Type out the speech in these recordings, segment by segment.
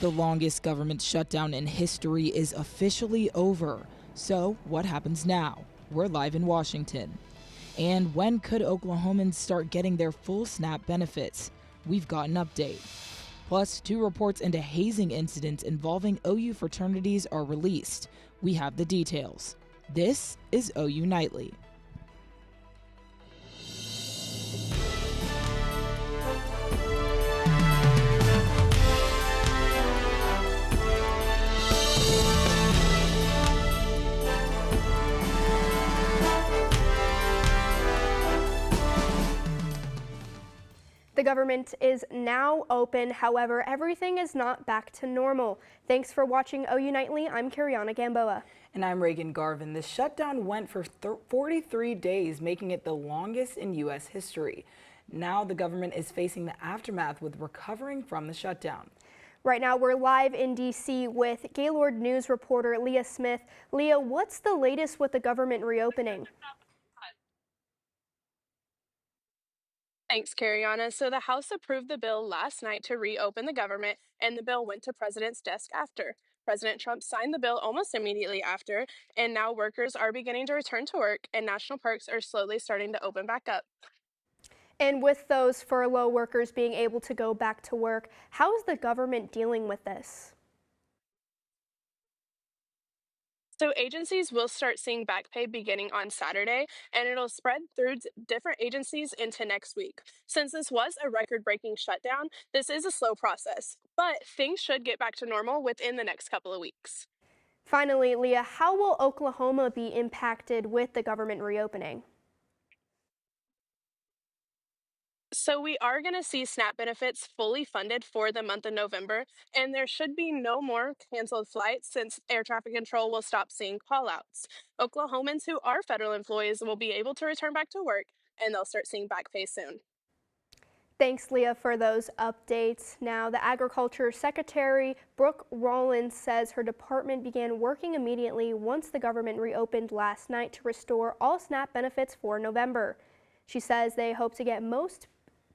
The longest government shutdown in history is officially over. So, what happens now? We're live in Washington. And when could Oklahomans start getting their full SNAP benefits? We've got an update. Plus, 2 reports into hazing incidents involving OU fraternities are released. We have the details. This is OU Nightly. The government is now open. However, everything is not back to normal. Thanks for watching OU Nightly. I'm Kariana Gamboa. And I'm Reagan Garvin. The shutdown went for 43 days, making it the longest in U.S. history. Now the government is facing the aftermath with recovering from the shutdown. Right now, we're live in D.C. with Gaylord News reporter Leah Smith. Leah, what's the latest with the government reopening? Thanks, Kariana. So the House approved the bill last night to reopen the government, and the bill went to President's desk after. President Trump signed the bill almost immediately after, and now workers are beginning to return to work, and national parks are slowly starting to open back up. And with those furlough workers being able to go back to work, how is the government dealing with this? So agencies will start seeing back pay beginning on Saturday, and it'll spread through different agencies into next week. Since this was a record-breaking shutdown, this is a slow process, but things should get back to normal within the next couple of weeks. Finally, Leah, how will Oklahoma be impacted with the government reopening? So we are going to see SNAP benefits fully funded for the month of November, and there should be no more canceled flights since air traffic control will stop seeing callouts. Oklahomans who are federal employees will be able to return back to work, and they'll start seeing back pay soon. Thanks, Leah, for those updates. Now, the Agriculture Secretary, Brooke Rollins, says her department began working immediately once the government reopened last night to restore all SNAP benefits for November. She says they hope to get most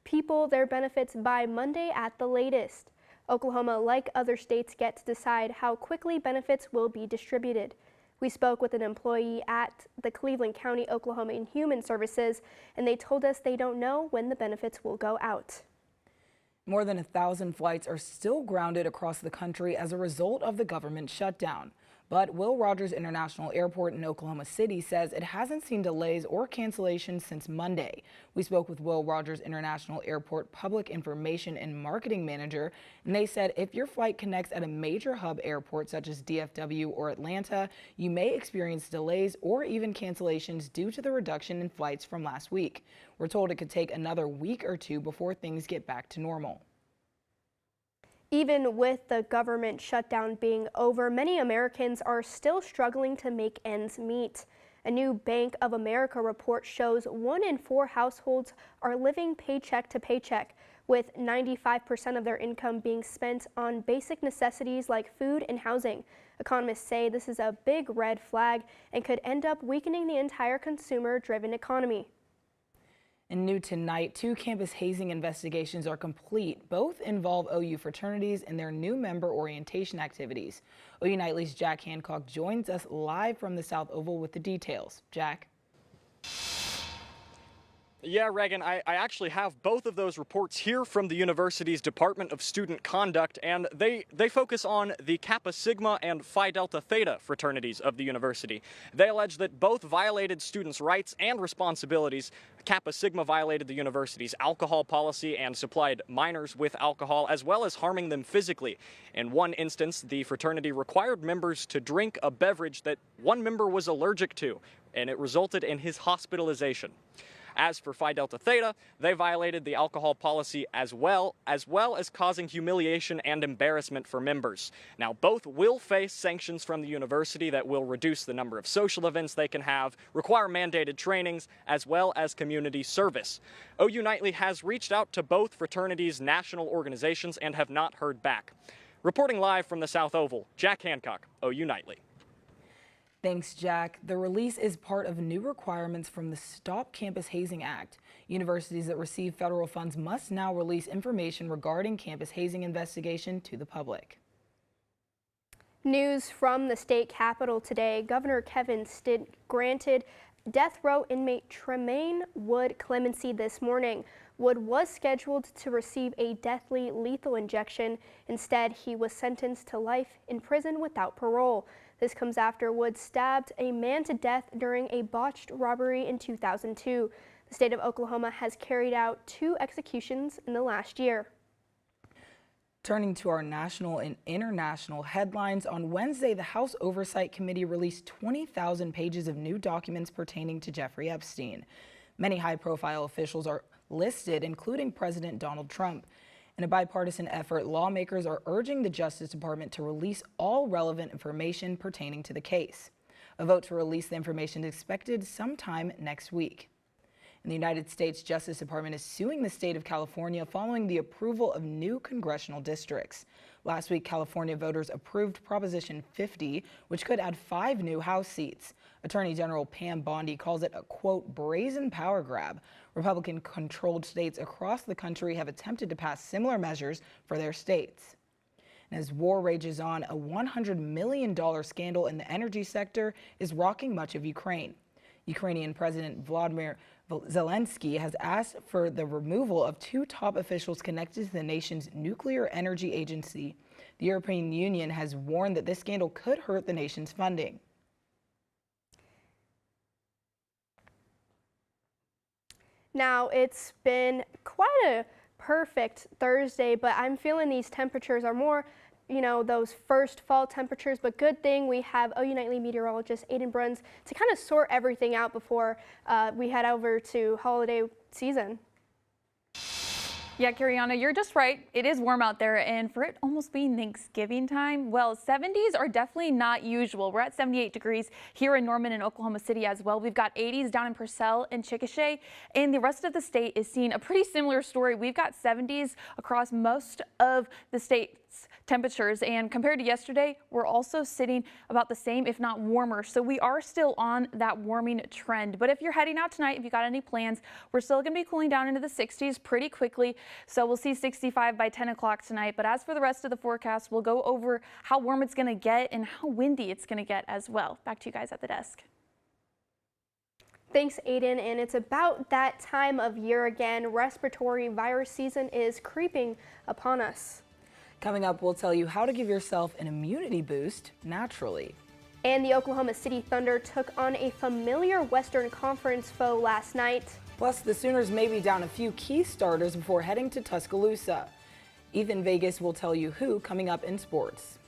people their benefits by Monday at the latest. Oklahoma, like other states, get to decide how quickly benefits will be distributed. We spoke with an employee at the Cleveland County, Oklahoma and Human Services, and they told us they don't know when the benefits will go out. More than 1,000 flights are still grounded across the country as a result of the government shutdown. But Will Rogers International Airport in Oklahoma City says it hasn't seen delays or cancellations since Monday. We spoke with Will Rogers International Airport Public Information and Marketing Manager, and they said if your flight connects at a major hub airport such as DFW or Atlanta, you may experience delays or even cancellations due to the reduction in flights from last week. We're told it could take another week or 2 before things get back to normal. Even with the government shutdown being over, many Americans are still struggling to make ends meet. A new Bank of America report shows 1 in 4 households are living paycheck to paycheck, with 95% of their income being spent on basic necessities like food and housing. Economists say this is a big red flag and could end up weakening the entire consumer-driven economy. And new tonight, 2 campus hazing investigations are complete. Both involve OU fraternities and their new member orientation activities. OU Nightly's Jack Hancock joins us live from the South Oval with the details. Jack. Yeah, Reagan, I actually have both of those reports here from the university's Department of Student Conduct, and they focus on the Kappa Sigma and Phi Delta Theta fraternities of the university. They allege that both violated students' rights and responsibilities. Kappa Sigma violated the university's alcohol policy and supplied minors with alcohol, as well as harming them physically. In one instance, the fraternity required members to drink a beverage that one member was allergic to, and it resulted in his hospitalization. As for Phi Delta Theta, they violated the alcohol policy as well as causing humiliation and embarrassment for members. Now, both will face sanctions from the university that will reduce the number of social events they can have, require mandated trainings, as well as community service. OU Nightly has reached out to both fraternities' national organizations and have not heard back. Reporting live from the South Oval, Jack Hancock, OU Nightly. Thanks, Jack. The release is part of new requirements from the Stop Campus Hazing Act. Universities that receive federal funds must now release information regarding campus hazing investigation to the public. News from the state capitol today. Governor Kevin Stitt granted death row inmate Tremaine Wood clemency this morning. Wood was scheduled to receive a deathly lethal injection. Instead, he was sentenced to life in prison without parole. This comes after Wood stabbed a man to death during a botched robbery in 2002. The state of Oklahoma has carried out 2 executions in the last year. Turning to our national and international headlines, on Wednesday, the House Oversight Committee released 20,000 pages of new documents pertaining to Jeffrey Epstein. Many high-profile officials are listed, including President Donald Trump. In a bipartisan effort, lawmakers are urging the Justice Department to release all relevant information pertaining to the case. A vote to release the information is expected sometime next week. And the United States Justice Department is suing the state of California following the approval of new congressional districts. Last week, California voters approved Proposition 50, which could add 5 new House seats. Attorney General Pam Bondi calls it a, quote, brazen power grab. Republican-controlled states across the country have attempted to pass similar measures for their states. And as war rages on, a $100 million scandal in the energy sector is rocking much of Ukraine. Ukrainian President Volodymyr Zelensky has asked for the removal of 2 top officials connected to the nation's nuclear energy agency. The European Union has warned that this scandal could hurt the nation's funding. Now, it's been quite a perfect Thursday, but I'm feeling these temperatures are more, those first fall temperatures, but good thing we have OU Nightly meteorologist Aiden Bruns to kind of sort everything out before we head over to holiday season. Yeah, Kariana, you're just right. It is warm out there, and for it almost being Thanksgiving time, well, 70s are definitely not usual. We're at 78 degrees here in Norman and Oklahoma City as well. We've got 80s down in Purcell and Chickasha, and the rest of the state is seeing a pretty similar story. We've got 70s across most of the state's temperatures, and compared to yesterday, we're also sitting about the same, if not warmer. So we are still on that warming trend. But if you're heading out tonight, if you got any plans, we're still going to be cooling down into the 60s pretty quickly. So we'll see 65 by 10 o'clock tonight. But as for the rest of the forecast, we'll go over how warm it's going to get and how windy it's going to get as well. Back to you guys at the desk. Thanks, Aiden. And it's about that time of year again. Respiratory virus season is creeping upon us. Coming up, we'll tell you how to give yourself an immunity boost naturally. And the Oklahoma City Thunder took on a familiar Western Conference foe last night. Plus, the Sooners may be down a few key starters before heading to Tuscaloosa. Ethan Vegas will tell you who coming up in sports.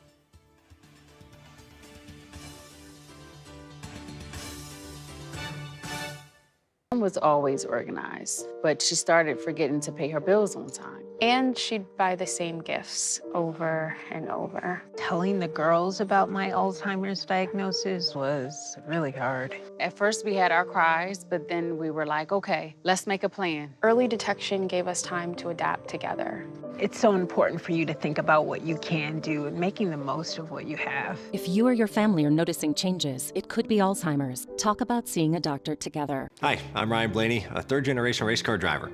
Mom was always organized, but she started forgetting to pay her bills on time. And she'd buy the same gifts over and over. Telling the girls about my Alzheimer's diagnosis was really hard. At first we had our cries, but then we were like, okay, let's make a plan. Early detection gave us time to adapt together. It's so important for you to think about what you can do and making the most of what you have. If you or your family are noticing changes, it could be Alzheimer's. Talk about seeing a doctor together. Hi, I'm Ryan Blaney, a third-generation race car driver.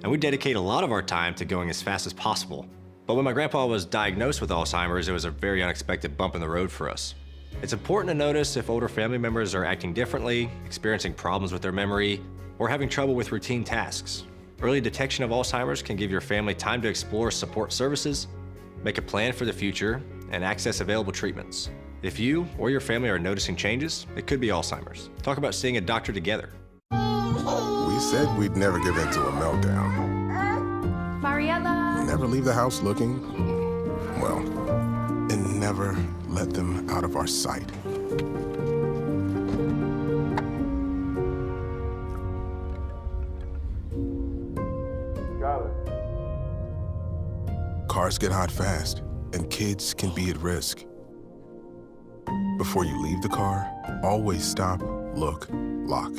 And we dedicate a lot of our time to going as fast as possible. But when my grandpa was diagnosed with Alzheimer's, it was a very unexpected bump in the road for us. It's important to notice if older family members are acting differently, experiencing problems with their memory, or having trouble with routine tasks. Early detection of Alzheimer's can give your family time to explore support services, make a plan for the future, and access available treatments. If you or your family are noticing changes, it could be Alzheimer's. Talk about seeing a doctor together. We said we'd never give in to a meltdown. Mariella! Never leave the house looking, well, and never let them out of our sight. Cars get hot fast, and kids can be at risk. Before you leave the car, always stop, look, lock.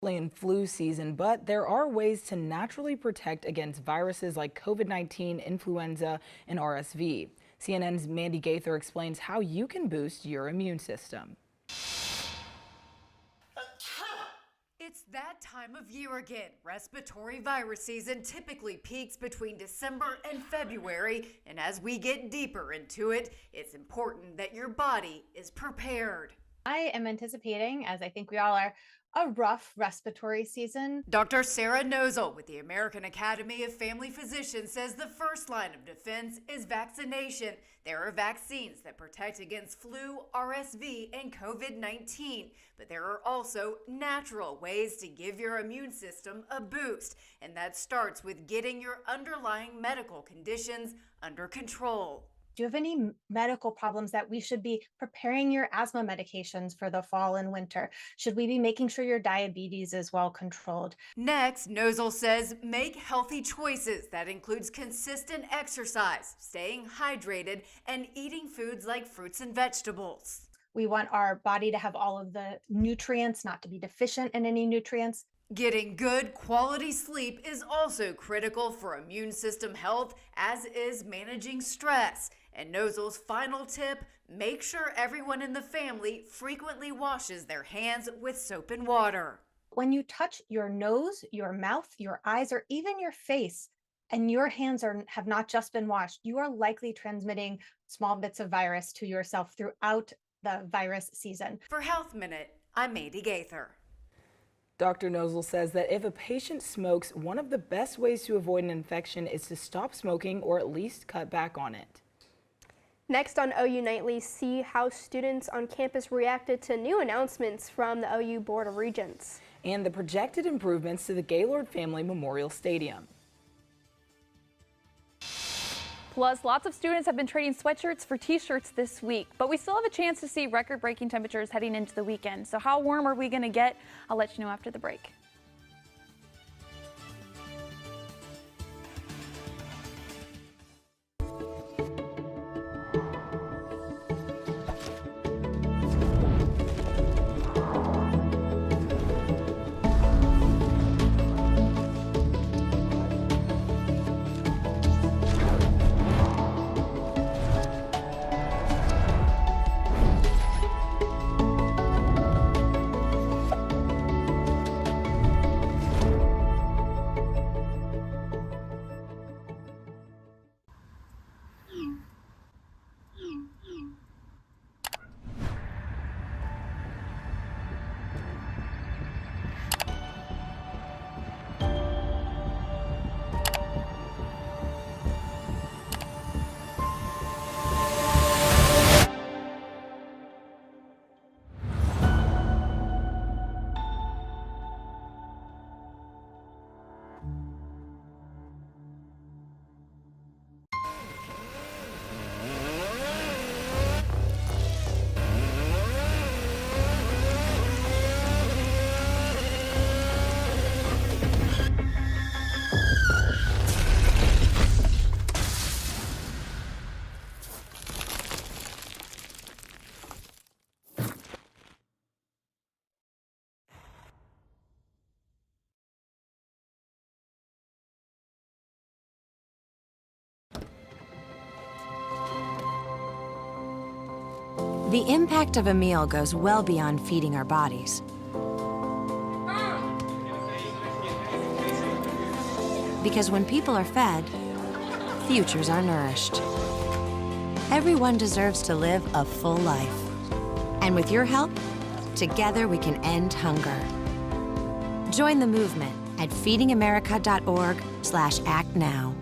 officially in flu season, but there are ways to naturally protect against viruses like COVID-19, influenza, and RSV. CNN's Mandy Gaither explains how you can boost your immune system. It's that time of year again. Respiratory virus season typically peaks between December and February, and as we get deeper into it, it's important that your body is prepared. I am anticipating, as I think we all are, a rough respiratory season. Dr. Sarah Nozel with the American Academy of Family Physicians says the first line of defense is vaccination. There are vaccines that protect against flu, RSV, and COVID-19, but there are also natural ways to give your immune system a boost, and that starts with getting your underlying medical conditions under control. Do you have any medical problems that we should be preparing your asthma medications for the fall and winter? Should we be making sure your diabetes is well controlled? Next, Nozel says make healthy choices. That includes consistent exercise, staying hydrated, and eating foods like fruits and vegetables. We want our body to have all of the nutrients, not to be deficient in any nutrients. Getting good quality sleep is also critical for immune system health, as is managing stress. And Nozel's final tip, make sure everyone in the family frequently washes their hands with soap and water. When you touch your nose, your mouth, your eyes, or even your face, and your hands have not just been washed, you are likely transmitting small bits of virus to yourself throughout the virus season. For Health Minute, I'm Mandy Gaither. Dr. Nozel says that if a patient smokes, one of the best ways to avoid an infection is to stop smoking or at least cut back on it. Next on OU Nightly, see how students on campus reacted to new announcements from the OU Board of Regents. And the projected improvements to the Gaylord Family Memorial Stadium. Plus, lots of students have been trading sweatshirts for t-shirts this week, but we still have a chance to see record-breaking temperatures heading into the weekend. So how warm are we going to get? I'll let you know after the break. The impact of a meal goes well beyond feeding our bodies. Because when people are fed, futures are nourished. Everyone deserves to live a full life. And with your help, together we can end hunger. Join the movement at feedingamerica.org/act now.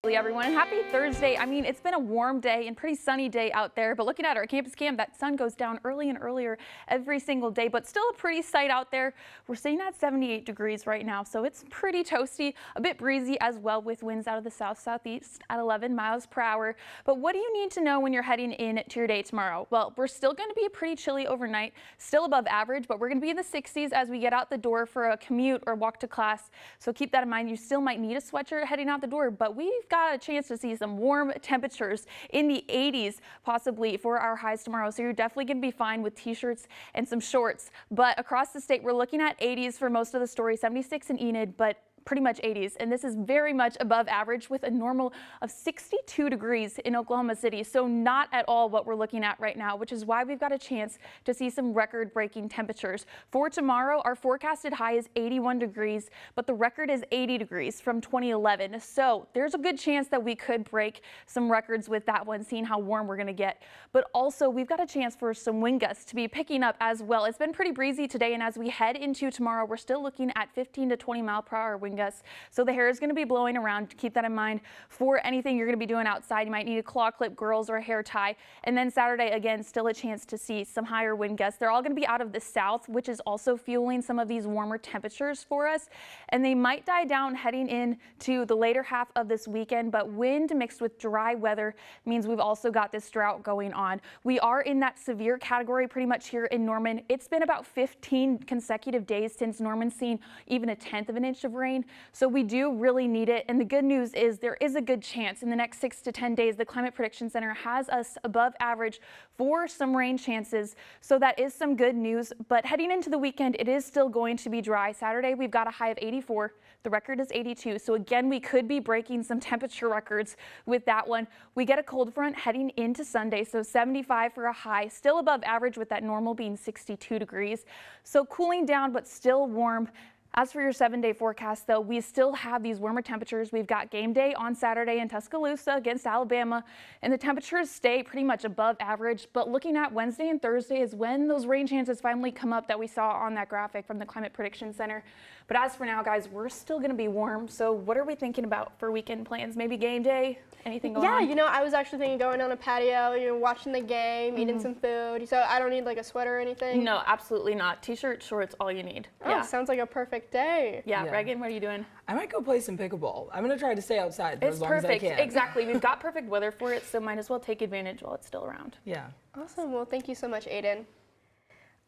Everyone, and happy Thursday. I mean, it's been a warm day and pretty sunny day out there, but looking at our campus cam, that sun goes down early and earlier every single day, but still a pretty sight out there. We're sitting at 78 degrees right now, so it's pretty toasty, a bit breezy as well, with winds out of the south-southeast at 11 miles per hour. But what do you need to know when you're heading in to your day tomorrow? Well, we're still going to be pretty chilly overnight, still above average, but we're going to be in the 60s as we get out the door for a commute or walk to class. So keep that in mind. You still might need a sweatshirt heading out the door, but we've got a chance to see some warm temperatures in the 80s possibly for our highs tomorrow. So you're definitely going to be fine with t-shirts and some shorts. But across the state, we're looking at 80s for most of the story, 76 in Enid, but pretty much 80s, and this is very much above average with a normal of 62 degrees in Oklahoma City. So not at all what we're looking at right now, which is why we've got a chance to see some record-breaking temperatures. For tomorrow, our forecasted high is 81 degrees, but the record is 80 degrees from 2011. So there's a good chance that we could break some records with that one, seeing how warm we're going to get. But also, we've got a chance for some wind gusts to be picking up as well. It's been pretty breezy today, and as we head into tomorrow, we're still looking at 15 to 20 mile per hour wind gusts. So the hair is going to be blowing around. Keep that in mind for anything you're going to be doing outside. You might need a claw clip, girls, or a hair tie. And then Saturday, again, still a chance to see some higher wind gusts. They're all going to be out of the south, which is also fueling some of these warmer temperatures for us. And they might die down heading into the later half of this weekend, but wind mixed with dry weather means we've also got this drought going on. We are in that severe category pretty much here in Norman. It's been about 15 consecutive days since Norman's seen even a 1/10 of an inch of rain. So we do really need it. And the good news is there is a good chance in the next 6 to 10 days, the Climate Prediction Center has us above average for some rain chances. So that is some good news. But heading into the weekend, it is still going to be dry. Saturday, we've got a high of 84. The record is 82. So again, we could be breaking some temperature records with that one. We get a cold front heading into Sunday. So 75 for a high, still above average with that normal being 62 degrees. So cooling down, but still warm. As for your 7-day forecast, though, we still have these warmer temperatures. We've got game day on Saturday in Tuscaloosa against Alabama, and the temperatures stay pretty much above average. But looking at Wednesday and Thursday is when those rain chances finally come up that we saw on that graphic from the Climate Prediction Center. But as for now, guys, we're still going to be warm. So what are we thinking about for weekend plans? Maybe game day? Anything going on? Yeah, you know, I was actually thinking going on a patio, you know, watching the game, eating some food. So I don't need like a sweater or anything? No, absolutely not. T-shirt, shorts, all you need. Oh, Yeah. sounds like a perfect day. Yeah, Reagan, what are you doing? I might go play some pickleball. I'm going to try to stay outside for It's as long perfect. as I can. Exactly. We've got perfect weather for it, so might as well take advantage while it's still around. Yeah. Awesome. Well, thank you so much, Aiden.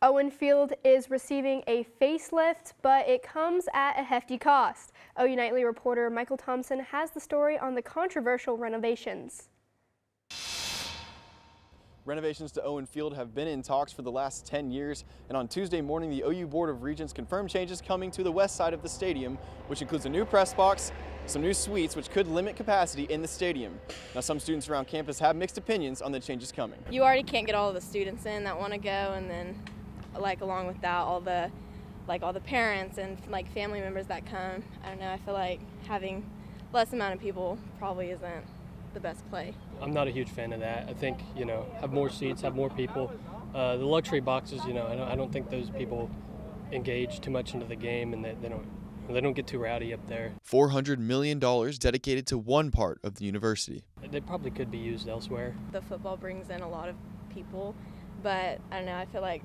Owen Field is receiving a facelift, but it comes at a hefty cost. OU Nightly reporter Michael Thompson has the story on the controversial renovations. Renovations to Owen Field have been in talks for the last 10 years, and on Tuesday morning, the OU Board of Regents confirmed changes coming to the west side of the stadium, which includes a new press box, some new suites, which could limit capacity in the stadium. Now, some students around campus have mixed opinions on the changes coming. You already can't get all of the students in that want to go, and then, like, along with that, all the parents and like family members that come. I don't know. I feel like having less amount of people probably isn't the best play. I'm not a huge fan of that. I think, you know, have more seats, have more people. The luxury boxes, you know, I don't think those people engage too much into the game, and they don't get too rowdy up there. $400 million dedicated to one part of the university. They probably could be used elsewhere. The football brings in a lot of people, but I don't know. I feel like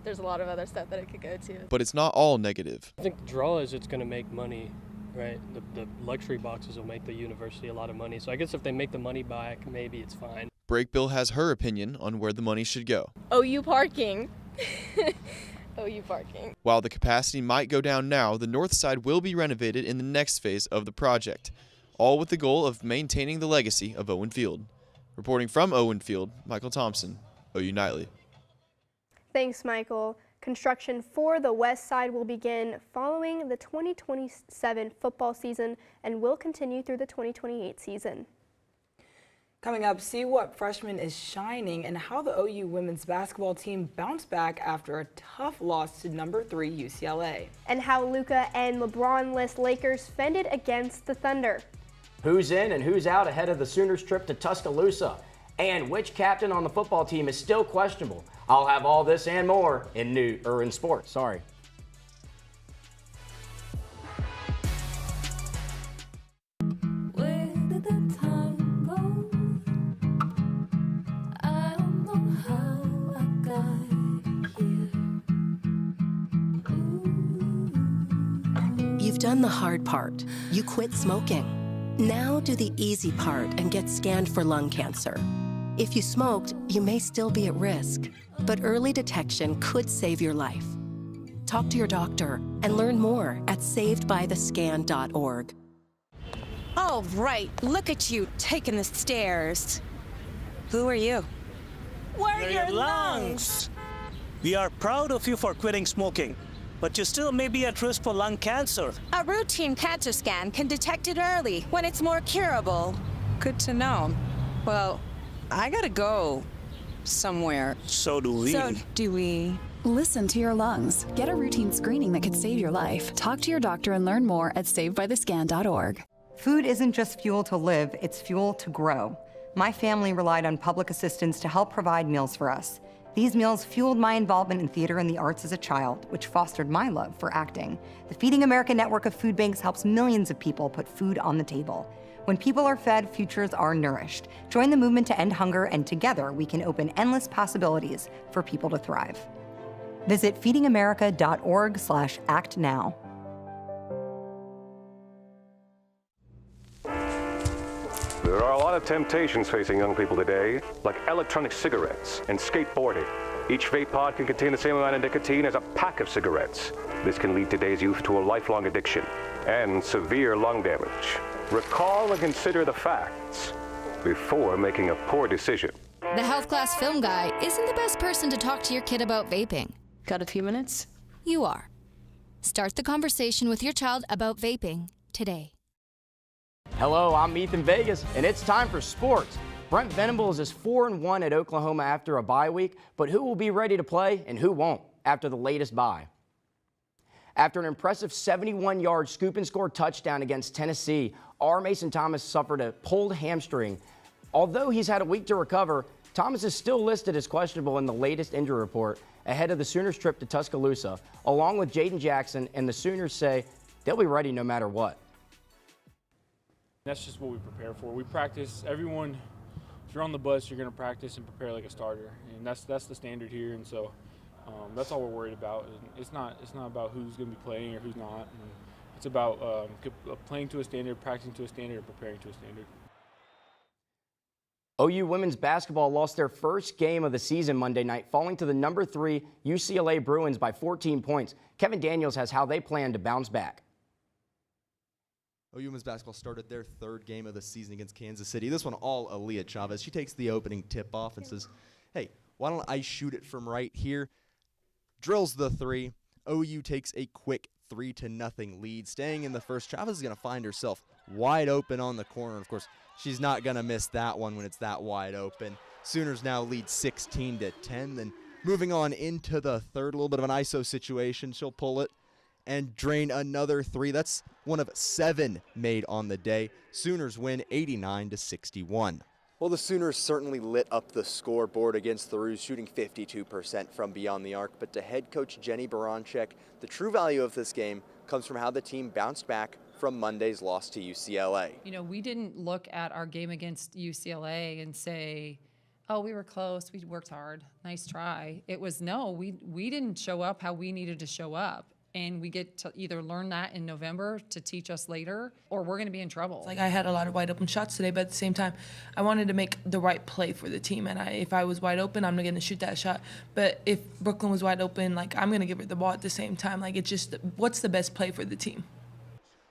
there's a lot of other stuff that it could go to. But it's not all negative. I think the draw is it's going to make money, right? The luxury boxes will make the university a lot of money. So I guess if they make the money back, maybe it's fine. Brakebill has her opinion on where the money should go. OU parking. OU parking. While the capacity might go down now, the north side will be renovated in the next phase of the project, all with the goal of maintaining the legacy of Owen Field. Reporting from Owen Field, Michael Thompson, OU Nightly. Thanks, Michael. Construction for the west side will begin following the 2027 football season and will continue through the 2028 season. Coming up, see what freshman is shining and how the OU women's basketball team bounced back after a tough loss to number 3 UCLA. And how Luka and LeBron-less Lakers fended against the Thunder. Who's in and who's out ahead of the Sooners trip to Tuscaloosa? And which captain on the football team is still questionable? I'll have all this and more in sports. Sorry. You've done the hard part. You quit smoking. Now do the easy part and get scanned for lung cancer. If you smoked, you may still be at risk, but early detection could save your life. Talk to your doctor and learn more at savedbythescan.org. Oh, right. Look at you taking the stairs. Who are you? We're your lungs. We are proud of you for quitting smoking, but you still may be at risk for lung cancer. A routine cancer scan can detect it early when it's more curable. Good to know. Well, I gotta go somewhere. So do we. So do we. Listen to your lungs. Get a routine screening that could save your life. Talk to your doctor and learn more at savedbythescan.org. Food isn't just fuel to live, it's fuel to grow. My family relied on public assistance to help provide meals for us. These meals fueled my involvement in theater and the arts as a child, which fostered my love for acting. The Feeding America network of food banks helps millions of people put food on the table. When people are fed, futures are nourished. Join the movement to end hunger, and together we can open endless possibilities for people to thrive. Visit feedingamerica.org/actnow. There are a lot of temptations facing young people today, like electronic cigarettes and skateboarding. Each vape pod can contain the same amount of nicotine as a pack of cigarettes. This can lead today's youth to a lifelong addiction and severe lung damage. Recall and consider the facts before making a poor decision. The health class film guy isn't the best person to talk to your kid about vaping. Got a few minutes? You are. Start the conversation with your child about vaping today. Hello, I'm Ethan Vegas, and it's time for sports. Brent Venables is 4-1 at Oklahoma after a bye week, but who will be ready to play and who won't after the latest bye? After an impressive 71-yard scoop-and-score touchdown against Tennessee, R. Mason Thomas suffered a pulled hamstring. Although he's had a week to recover, Thomas is still listed as questionable in the latest injury report ahead of the Sooners' trip to Tuscaloosa, along with Jaden Jackson, and the Sooners say they'll be ready no matter what. That's just what we prepare for. We practice. Everyone, if you're on the bus, you're going to practice and prepare like a starter, and that's the standard here. And so that's all we're worried about. It's not about who's going to be playing or who's not. And it's about playing to a standard, practicing to a standard, and preparing to a standard. OU women's basketball lost their first game of the season Monday night, falling to the number 3 UCLA Bruins by 14 points. Kevin Daniels has how they plan to bounce back. OU women's basketball started their third game of the season against Kansas City. This one all Aaliyah Chavez. She takes the opening tip-off and says, hey, why don't I shoot it from right here? Drills the three. OU takes a quick 3-0 lead. Staying in the first, Chavez is going to find herself wide open on the corner. Of course, she's not going to miss that one when it's that wide open. Sooners now lead 16-10. Then moving on into the third, a little bit of an ISO situation. She'll pull it and drain another 3. That's one of 7 made on the day. Sooners win 89-61. Well, the Sooners certainly lit up the scoreboard against the Roos, shooting 52% from beyond the arc. But to head coach Jenny Baranczyk, the true value of this game comes from how the team bounced back from Monday's loss to UCLA. You know, we didn't look at our game against UCLA and say, oh, we were close, we worked hard, nice try. It was, no, we didn't show up how we needed to show up. And we get to either learn that in November to teach us later, or we're going to be in trouble. Like, I had a lot of wide open shots today, but at the same time, I wanted to make the right play for the team. And if I was wide open, I'm going to shoot that shot. But if Brooklyn was wide open, like, I'm going to give her the ball at the same time. Like, it's just, what's the best play for the team?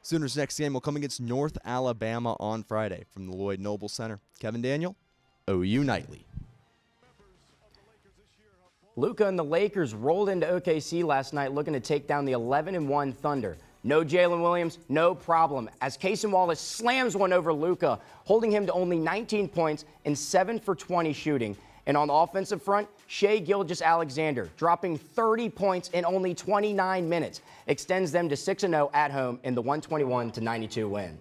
Sooners' next game will come against North Alabama on Friday from the Lloyd Noble Center. Kevin Daniel, OU Nightly. Luka and the Lakers rolled into OKC last night looking to take down the 11-1 Thunder. No Jalen Williams, no problem, as Cason Wallace slams one over Luka, holding him to only 19 points and 7 for 20 shooting. And on the offensive front, Shai Gilgeous-Alexander, dropping 30 points in only 29 minutes, extends them to 6-0 at home in the 121-92 win.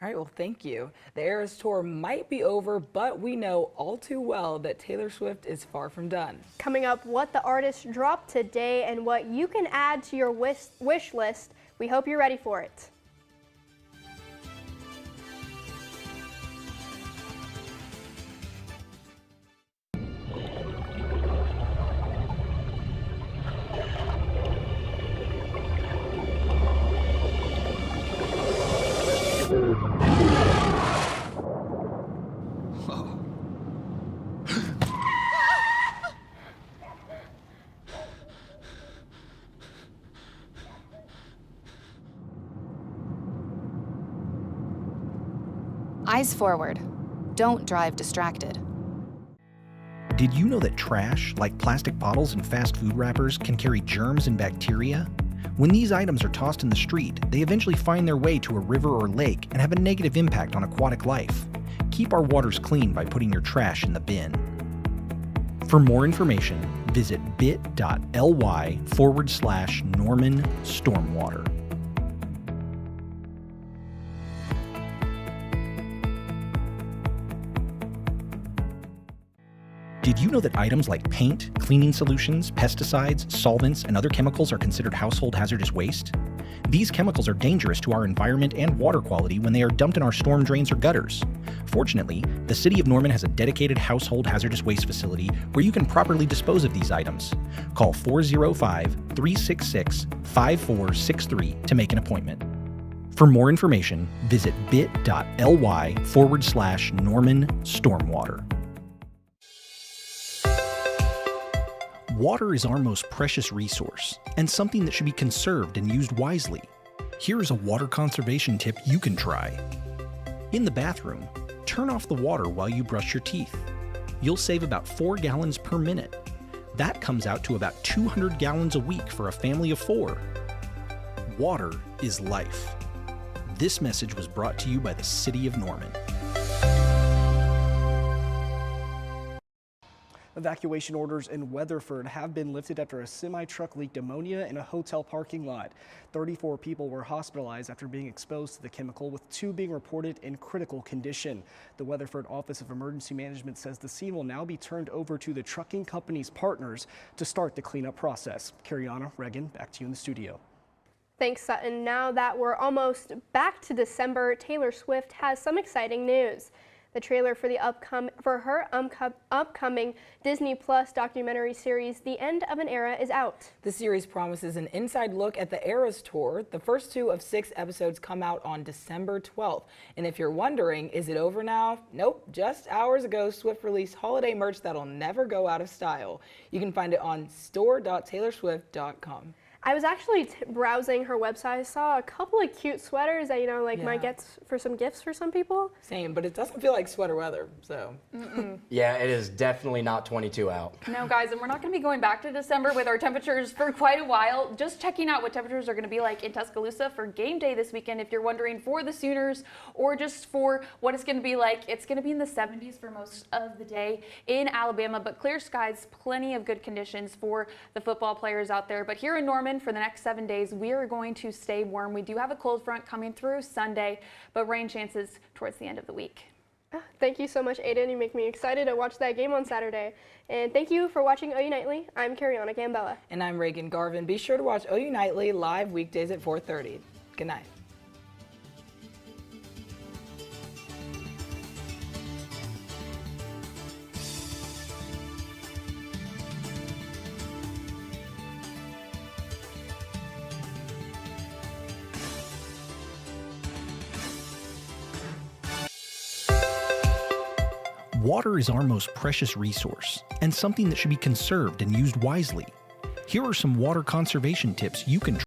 All right, well, thank you. The Eras Tour might be over, but we know all too well that Taylor Swift is far from done. Coming up, what the artist dropped today and what you can add to your wish list. We hope you're ready for it. Eyes forward. Don't drive distracted. Did you know that trash, like plastic bottles and fast food wrappers, can carry germs and bacteria? When these items are tossed in the street, they eventually find their way to a river or lake and have a negative impact on aquatic life. Keep our waters clean by putting your trash in the bin. For more information, visit bit.ly/Norman Stormwater. Did you know that items like paint, cleaning solutions, pesticides, solvents, and other chemicals are considered household hazardous waste? These chemicals are dangerous to our environment and water quality when they are dumped in our storm drains or gutters. Fortunately, the City of Norman has a dedicated household hazardous waste facility where you can properly dispose of these items. Call 405-366-5463 to make an appointment. For more information, visit bit.ly/Norman Stormwater. Water is our most precious resource and something that should be conserved and used wisely. Here is a water conservation tip you can try. In the bathroom, turn off the water while you brush your teeth. You'll save about 4 gallons per minute. That comes out to about 200 gallons a week for a family of 4. Water is life. This message was brought to you by the City of Norman. Evacuation orders in Weatherford have been lifted after a semi-truck leaked ammonia in a hotel parking lot. 34 people were hospitalized after being exposed to the chemical, with 2 being reported in critical condition. The Weatherford Office of Emergency Management says the scene will now be turned over to the trucking company's partners to start the cleanup process. Kariana, Reagan, back to you in the studio. Thanks, Sutton. Now that we're almost back to December, Taylor Swift has some exciting news. The trailer for her upcoming Disney Plus documentary series, The End of an Era, is out. The series promises an inside look at the Eras tour. The first 2 of 6 episodes come out on December 12th. And if you're wondering, is it over now? Nope. Just hours ago, Swift released holiday merch that'll never go out of style. You can find it on store.taylorswift.com. I was actually browsing her website. I saw a couple of cute sweaters that, might get for some gifts for some people. Same, but it doesn't feel like sweater weather, so. Yeah, it is definitely not 22 out. No, guys, and we're not going to be going back to December with our temperatures for quite a while. Just checking out what temperatures are going to be like in Tuscaloosa for game day this weekend. If you're wondering, for the Sooners or just for what it's going to be like, it's going to be in the 70s for most of the day in Alabama, but clear skies, plenty of good conditions for the football players out there. But here in Norman, for the next 7 days, we are going to stay warm. We do have a cold front coming through Sunday, but rain chances towards the end of the week. Thank you so much, Aiden. You make me excited to watch that game on Saturday. And thank you for watching OU Nightly. I'm Kariana Gambella. And I'm Reagan Garvin. Be sure to watch OU Nightly live weekdays at 4:30. Good night. Water is our most precious resource and something that should be conserved and used wisely. Here are some water conservation tips you can try.